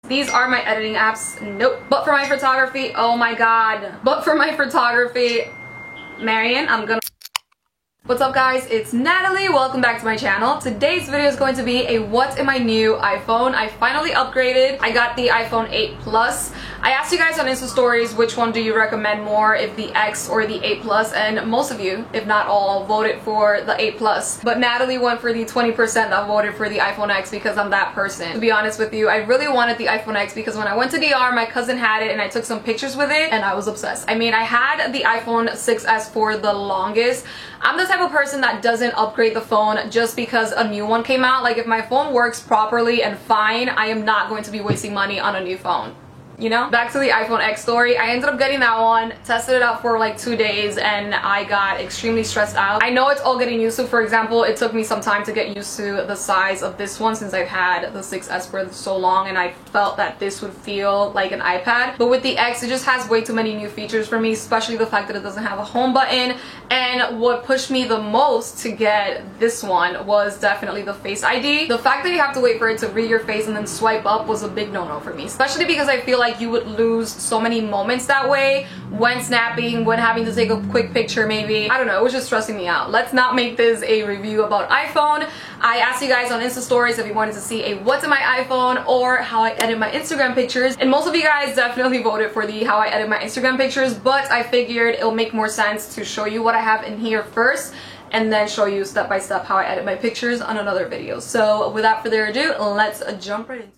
These are my editing apps. Nope. But for my photography, oh my god. But for my photography, Marian, I'm gonna... What's up guys, it's Natalie. Welcome back to my channel. Today's video is going to be a what's in my new iPhone. I finally upgraded. I got the iPhone 8 Plus. I asked you guys on Insta stories which one do you recommend more, if the X or the 8 Plus, and most of you, if not all, voted for the 8 Plus. But Natalie went for the 20% that voted for the iPhone X because I'm that person. To be honest with you, I really wanted the iPhone X because when I went to DR, my cousin had it and I took some pictures with it and I was obsessed. I mean, I had the iPhone 6s for the longest. I'm the type of person that doesn't upgrade the phone just because a new one came out. Like, if my phone works properly and fine, I am not going to be wasting money on a new phone. You know? Back to the iPhone X story. I ended up getting that one, tested it out for like 2 days, and I got extremely stressed out. I know it's all getting used to. For example, it took me some time to get used to the size of this one since I've had the 6S for so long, and I felt that this would feel like an iPad. But with the X, it just has way too many new features for me, especially the fact that it doesn't have a home button. And what pushed me the most to get this one was definitely the Face ID. The fact that you have to wait for it to read your face and then swipe up was a big no-no for me, especially because I feel like you would lose so many moments that way when snapping, when having to take a quick picture maybe. I don't know, it was just stressing me out. Let's not make this a review about iPhone. I asked you guys on Insta stories if you wanted to see a what's in my iPhone or how I edit my Instagram pictures, and most of you guys definitely voted for the how I edit my Instagram pictures, but I figured it'll make more sense to show you what I have in here first and then show you step by step how I edit my pictures on another video. So without further ado, let's jump right into it.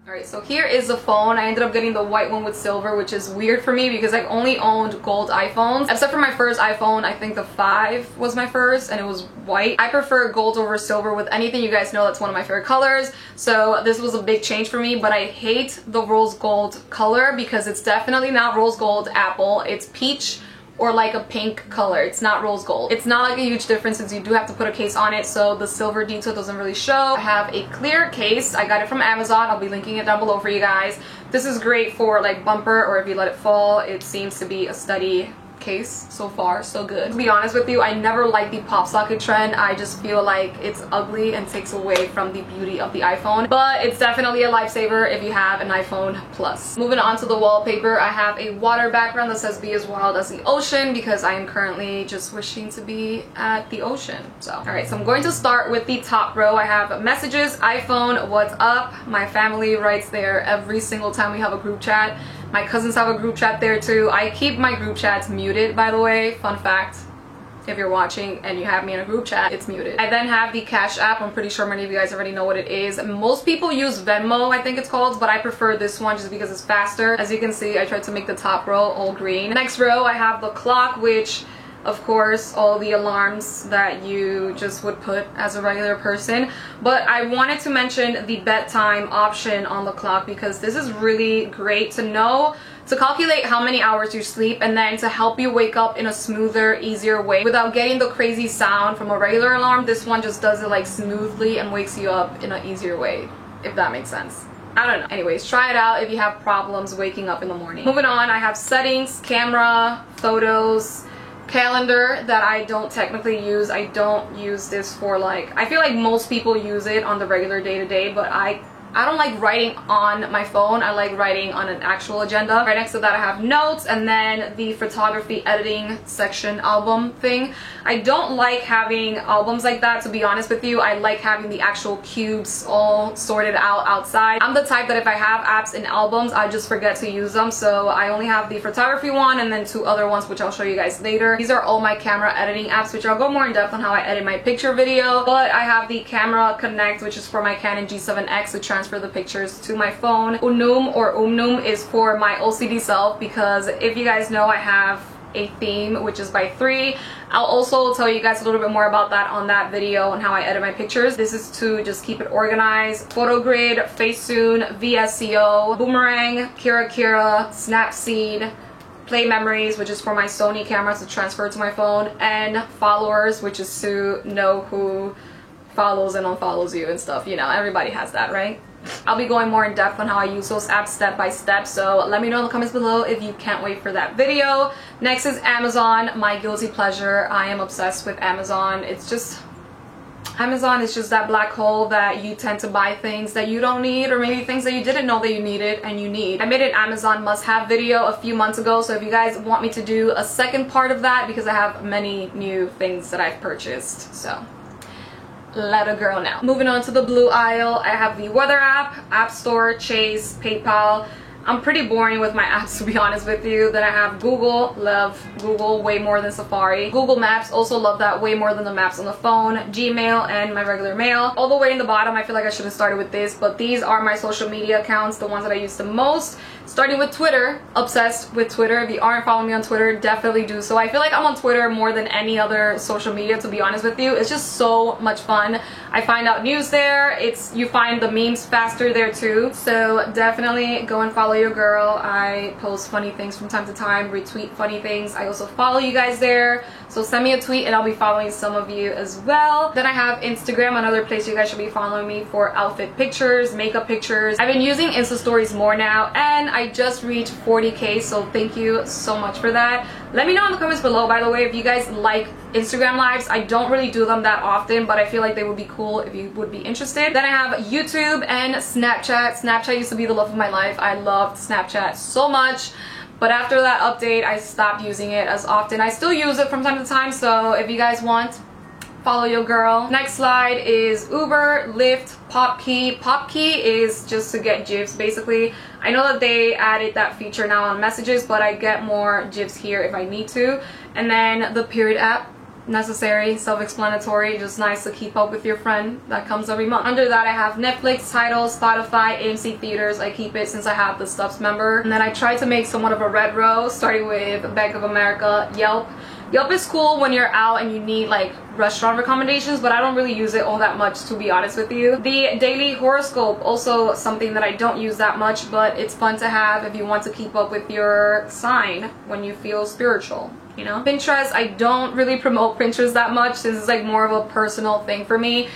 Alright, so here is the phone. I ended up getting the white one with silver, which is weird for me because I've only owned gold iPhones. Except for my first iPhone, I think the 5 was my first, and it was white. I prefer gold over silver with anything. You guys know that's one of my favorite colors. So this was a big change for me, but I hate the rose gold color because it's definitely not rose gold apple. It's peach or like a pink color. It's not rose gold. It's not like a huge difference since you do have to put a case on it, so the silver detail doesn't really show. I have a clear case. I got it from Amazon. I'll be linking it down below for you guys. This is great for like bumper, or if you let it fall. It seems to be a steady case so far, so good. To be honest with you, I never liked the pop socket trend. I just feel like it's ugly and takes away from the beauty of the iPhone, but it's definitely a lifesaver if you have an iPhone Plus. Moving on to the wallpaper, I have a water background that says be as wild as the ocean because I am currently just wishing to be at the ocean. So alright, so I'm going to start with the top row. I have messages, iPhone, what's up. My family writes there every single time we have a group chat. My cousins have a group chat there too. I keep my group chats muted, by the way. Fun fact, if you're watching and you have me in a group chat, it's muted. I then have the Cash App. I'm pretty sure many of you guys already know what it is. Most people use Venmo, I think it's called, but I prefer this one just because it's faster. As you can see, I tried to make the top row all green. Next row, I have the clock, which of course all the alarms that you just would put as a regular person, but I wanted to mention the bedtime option on the clock because this is really great to know, to calculate how many hours you sleep and then to help you wake up in a smoother, easier way without getting the crazy sound from a regular alarm. This one just does it like smoothly and wakes you up in an easier way, if that makes sense. I don't know. Anyways, try it out if you have problems waking up in the morning. Moving on, I have settings, camera, photos, calendar that I don't technically use. I don't use this for like, I feel like most people use it on the regular day-to-day, but I don't like writing on my phone. I like writing on an actual agenda. Right next to that I have notes, and then the photography editing section album thing. I don't like having albums like that, to be honest with you. I like having the actual cubes all sorted out outside. I'm the type that if I have apps in albums, I just forget to use them. So I only have the photography one and then 2 other ones, which I'll show you guys later. These are all my camera editing apps, which I'll go more in depth on how I edit my picture video. But I have the Camera Connect, which is for my Canon G7X to transfer the pictures to my phone. Unum or Umnum is for my OCD self because if you guys know, I have a theme which is by 3. I'll also tell you guys a little bit more about that on that video on how I edit my pictures. This is to just keep it organized. PhotoGrid, Facetune, VSCO, Boomerang, Kira Kira, Snapseed, Play Memories, which is for my Sony cameras to transfer to my phone, and Followers, which is to know who follows and unfollows you and stuff. You know, everybody has that, right? I'll be going more in depth on how I use those apps step by step, so let me know in the comments below if you can't wait for that video. Next is Amazon, my guilty pleasure. I am obsessed with Amazon. It's just, Amazon is just that black hole that you tend to buy things that you don't need, or maybe things that you didn't know that you needed and you need. I made an Amazon must-have video a few months ago, so if you guys want me to do a second part of that, because I have many new things that I've purchased, so let a girl know. Moving on to the blue aisle, I have the weather app, App Store, Chase, PayPal. I'm pretty boring with my apps, to be honest with you. Then I have Google, love Google way more than Safari. Google Maps, also love that way more than the maps on the phone. Gmail and my regular mail. All the way in the bottom, I feel like I should have started with this, but these are my social media accounts, the ones that I use the most. Starting with Twitter, obsessed with Twitter. If you aren't following me on Twitter, definitely do so. I feel like I'm on Twitter more than any other social media, to be honest with you. It's just so much fun. I find out news there. You find the memes faster there too. So definitely go and follow your girl. I post funny things from time to time, retweet funny things. I also follow you guys there. So send me a tweet and I'll be following some of you as well. Then I have Instagram, another place you guys should be following me for outfit pictures, makeup pictures. I've been using Insta stories more now, and I just reached 40K, so thank you so much for that. Let me know in the comments below, by the way, if you guys like Instagram lives. I don't really do them that often, but I feel like they would be cool if you would be interested. Then I have YouTube and Snapchat. Snapchat used to be the love of my life. I loved Snapchat so much. But after that update, I stopped using it as often. I still use it from time to time, so if you guys want, follow your girl. Next slide is Uber, Lyft, Popkey. Popkey is just to get GIFs, basically. I know that they added that feature now on messages, but I get more GIFs here if I need to. And then the Period app. Necessary, self-explanatory, just nice to keep up with your friend. That comes every month. Under that I have Netflix, Tidal, Spotify, AMC Theaters. I keep it since I have the Stubs member. And then I try to make somewhat of a red row, starting with Bank of America, Yelp. Yelp is cool when you're out and you need like restaurant recommendations, but I don't really use it all that much, to be honest with you. The daily horoscope, also something that I don't use that much, but it's fun to have if you want to keep up with your sign when you feel spiritual, you know. Pinterest, I don't really promote Pinterest that much since it's like more of a personal thing for me.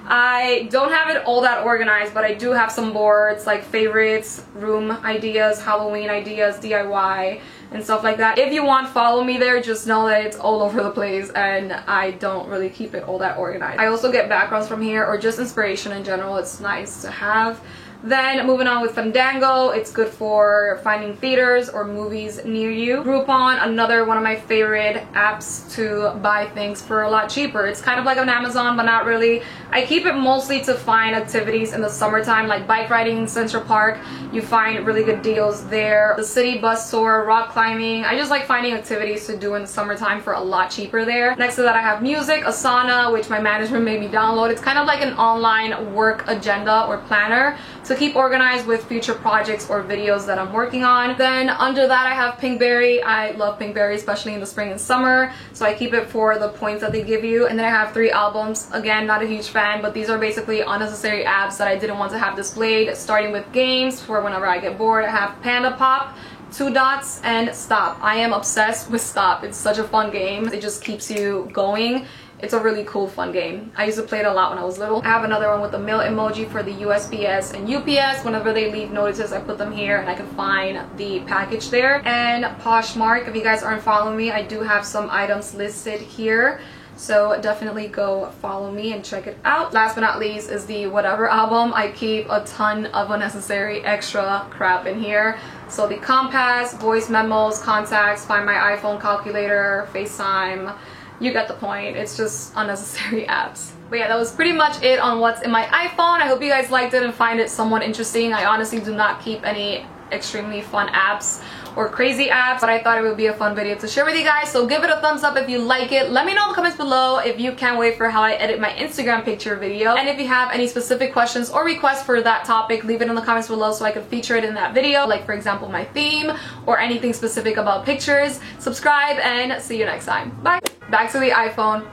I don't have it all that organized, but I do have some boards like favorites, room ideas, Halloween ideas, DIY, and stuff like that. If you want, follow me there. Just know that it's all over the place and I don't really keep it all that organized. I also get backgrounds from here, or just inspiration in general. It's nice to have. Then moving on with Fandango, it's good for finding theaters or movies near you. Groupon, another one of my favorite apps to buy things for a lot cheaper. It's kind of like an Amazon, but not really. I keep it mostly to find activities in the summertime, like bike riding in Central Park. You find really good deals there. The city bus tour, rock climbing. I just like finding activities to do in the summertime for a lot cheaper there. Next to that I have music, Asana, which my management made me download. It's kind of like an online work agenda or planner to keep organized with future projects or videos that I'm working on. Then under that I have Pinkberry. I love Pinkberry, especially in the spring and summer, so I keep it for the points that they give you. And then I have 3 albums. Again, not a huge fan, but these are basically unnecessary apps that I didn't want to have displayed. Starting with games, for whenever I get bored, I have Panda Pop, 2 Dots, and Stop. I am obsessed with Stop. It's such a fun game. It just keeps you going. It's a really cool, fun game. I used to play it a lot when I was little. I have another one with the mail emoji for the USPS and UPS. Whenever they leave notices, I put them here and I can find the package there. And Poshmark, if you guys aren't following me, I do have some items listed here. So definitely go follow me and check it out. Last but not least is the Whatever album. I keep a ton of unnecessary extra crap in here. So the Compass, voice memos, contacts, Find My iPhone calculator, FaceTime. You get the point. It's just unnecessary apps. But yeah, that was pretty much it on what's in my iPhone. I hope you guys liked it and find it somewhat interesting. I honestly do not keep any extremely fun apps or crazy apps, but I thought it would be a fun video to share with you guys. So give it a thumbs up if you like it. Let me know in the comments below if you can't wait for how I edit my Instagram picture video. And if you have any specific questions or requests for that topic, leave it in the comments below so I can feature it in that video. Like for example, my theme or anything specific about pictures. Subscribe and see you next time. Bye. Back to the iPhone.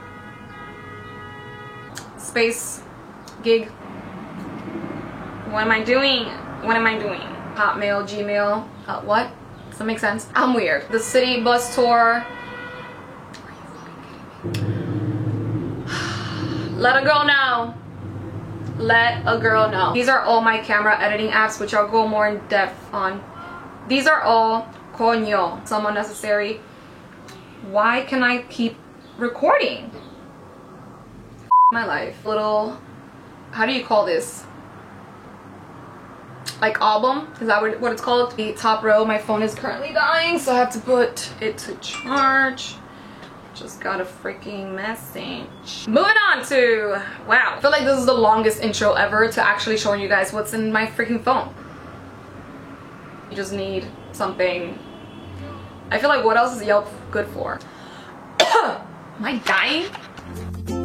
Space. Gig. What am I doing? What am I doing? Hotmail, Gmail. What? Does that make sense? I'm weird. The city bus tour. Let a girl know. Let a girl know. These are all my camera editing apps, which I'll go more in depth on. These are all coño. Some unnecessary. Why can I keep recording? my life. Little, how do you call this? Like album, is that what it's called? The top row. My phone is currently dying, so I have to put it to charge. Just got a freaking message. Moving on to, wow, I feel like this is the longest intro ever to actually showing you guys what's in my freaking phone. You just need something. I feel like what else is Yelp good for? Am I dying?